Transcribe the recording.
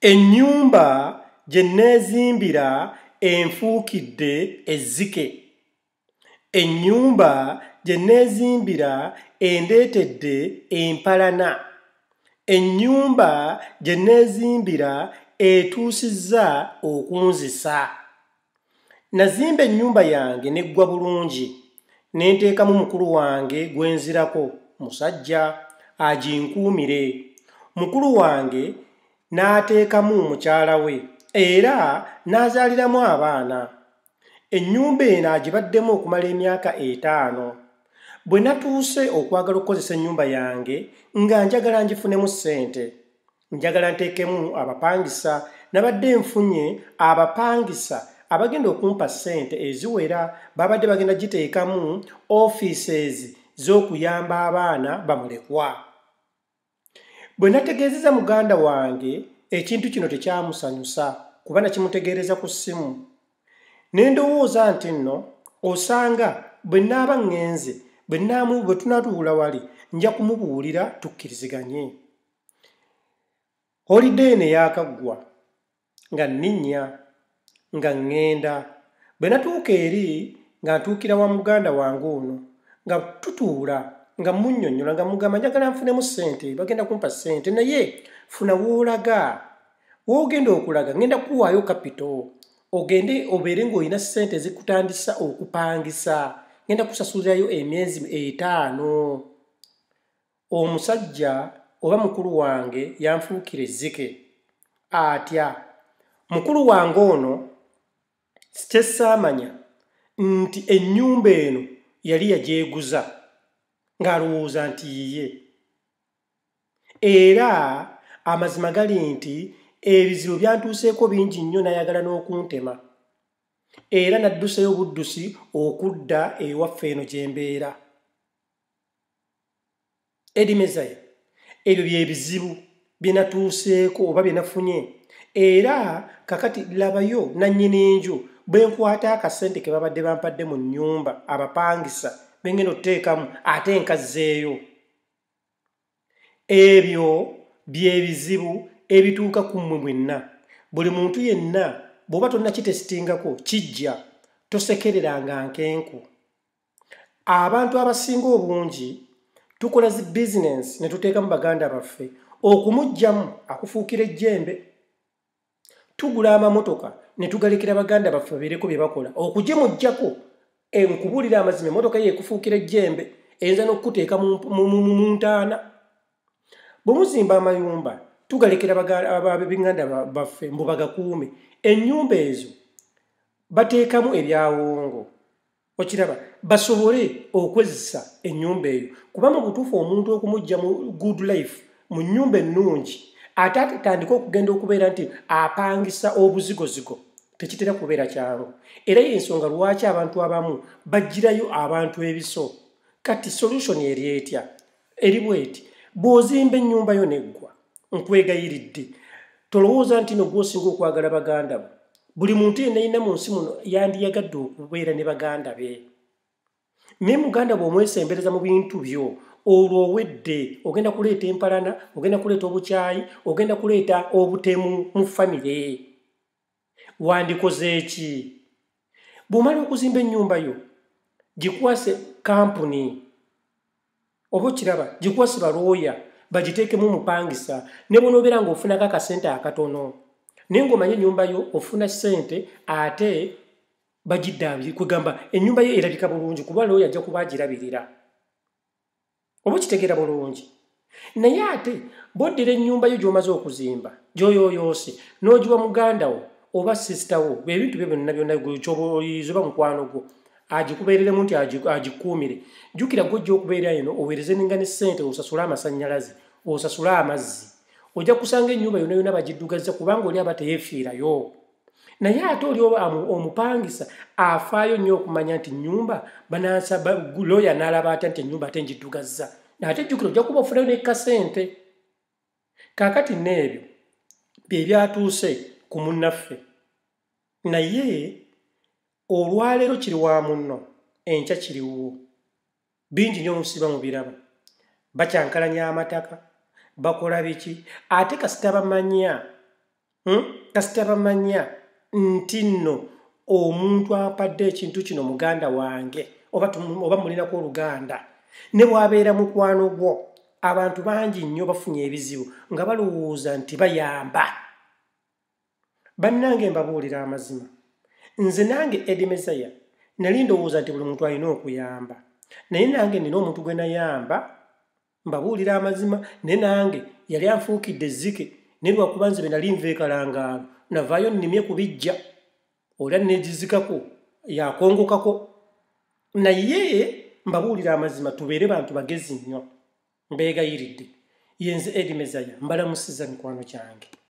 Ennyumba gye neezimbira enfuukidde ezzike. Ennyumba gye neezimbira endeetedde empalana. Ennyumba gye neezimbira etuusizza okunzisa. Nazimba ennyumba yange neggwa bulungi, ne nteekamu mukulu wange gwe nzirako, musajja aginkuumire. Mukulu wange n'ateekamu mukyala we era n'azaaliramu abaana. Ennyumba eno agibaddemu okumala emyaka 5. Bwe natuuse okwagala okukozesa ennyumba yange nga njagala ngifunemu ssente, njagala nteekemu abapangisa, nabadde nfunye abapangisa abagenda okumpa ssente eziwera, babadde bagenda giteekamu offices z'okuyamba abaana bamulekwa. Bwe nategeezeza muganda wange ekintu kino tekyamusanyusa kuba nakimutegeereza ku ssimu. Ne ndowooza nti nno osanga bwe nnaaba ŋŋenze bwe tunatuula wali nja kumubuulira tukkiriziganye. Holiday ne yaakaggwa nga nninnya nga ŋŋenda. Bwe natuuka eri nga ntuukira wa muganda wange ono nga tutuula nga munnyonnyola nga mugamba njagala nfunemu ssente, bagenda kumpa ssente naye funa w'olaga. W'ogenda okulaga ŋŋenda kuwaayo kapito ogende obeere ng'olina ssente ezikutandisa okupangisa, ŋŋenda kusasulirayo emyezi 5. Omusajja oba mukulu wange yanfuukira ezzike atya. Mukulu wange ono kye saamanya nti ennyumba eno yali yagyeguza ng'alowooza nti yiye. Era amazima gali nti ebizibu byantuuseeko bingi nnyo n'ayagala n'okuntema. Era nadduseyo buddusi okudda ewaffe eno gye mbeera. Edimezaya, ebyo by'ebizibu bye natuuseeko oba bye nafunye. Era kakati labayo nannyini nju bwe nkwata akasente ke babadde bampadde mu nnyumba abapangisa be ngenda otuteekamu ate nkazzeeyo. Ebyo by'ebizibu ebituuka ku mmwe mwenna. Buli muntu yenna bw'oba tonnakitesitingako kijja, tosekereranga nkenku. Abantu abasinga obungi tukola zi bizinensi ne tuteekamu baganda baffe, okumuggyamu akufuukira ejjembe. Tugula amamotoka ne tugalekera baganda baffe babeereko bye bakola, okugimuggyako nkubuulira amazima emmotoka ye ekufuukira ejjembe, eyinza n'okukuteeka mu ntaana. Bwe muzimba amayumba tugalekera b'enganda baffe mbu bagakuume. Ennyumba ezo bateekamu ebyawongo, okiraba, basobole okwezesa ennyumba eyo. Kuba mu butuufu omuntu okumuggya mu good life mu nnyumba ennungi ate atandika okugenda okubeera nti apangisa obuzigozigo, tekitera kubeera kyangu. Era y'ensonga lwaki abantu abamu bagirayo abantu ebiso. Kati solution eri etya? Eri bweti, bw'ozimba ennyumba yo neggwa, nkwegayiridde tolowooza nti no gw'osinga okwagala baganda bo. Buli muntu yenna yenna mu nsi muno yandiyagadde okubeera ne baganda be. Naye muganda bw'omwesembereza mu bintu byo, olwo owedde ogenda kuleeta empalana, ogenda kuleeta obukyayi, ogenda kuleeta obutemu mu famire. Wandikoze ki? Bw'omala okuzimba ennyumba yo gikwase kampuni oba okiraba, gikwase balooya bagiteekemu omupangisa, ne bw'onoobeera ng'ofunako akasente akatono. Naye ng'omanye ennyumba yo ofuna ssente ate bagiddaabiri, kwegamba ennyumba yo erabika bulungi kuba looya ajja kuba agirabirira. Oba okitegeera bulungi. Naye ate bw'oddira ennyumba yo gy'omaze okuzimba, gy'oyooyoose, n'ogiwa muganda wo oba sisita wo, ebintu byo byonna byonna ky'oboolizo oba mukwano gwo, agikubeereremu nti agikuumire. Jjukira gw'ojja okubeera eno oweereze ninga ne ssente, osasule amasannyalaze, osasule amazzi. Ojja kusanga ennyumba yonna yonna bagiddugazza kubanga oli aba teyeefiirayo. Naye ate oli omupangisa afaayo nnyo okumanya nti nnyumba banansaba looya n'alaba atya nti ennyumba ate ngiddugazza. Ate jjukira ojja kuba ofunayo n'ekasente. Kaakati n'ebyo bye byatuuse ku munnaffe. Naye olwaleero kiri wa munno, enkya kiriwo. Bingi nnyo musiba mu biraba. Bakyankalanya amataka, bakola biki, ate kasita bamanya kasita bamanya nti nno omuntu ampadde ekintu kino muganda wange oba mulinako oluganda ne bwabeera mukwano gwo abantu bangi nnyo bafunye ebizibu nga balowooza nti bayamba. Bannange mbabuulira amazima, nze nange Eddie Mesaya nali ndowooza nti buli muntu alina okuyamba, naye nange nina omuntu gwe nayamba, mbabuulira amazima, naye nange yali anfuukidde ezzike, naye lwakuba nze be nali nva ekalangaalo navaayo nnimye kubijja, olya neegizikako yakongokako. Naye mbabuulira amazima, tubeere bantu bagezi nnyo, mbeegayiridde. Yenze Eddie Mesaya mbalamusiza mikwano gyange.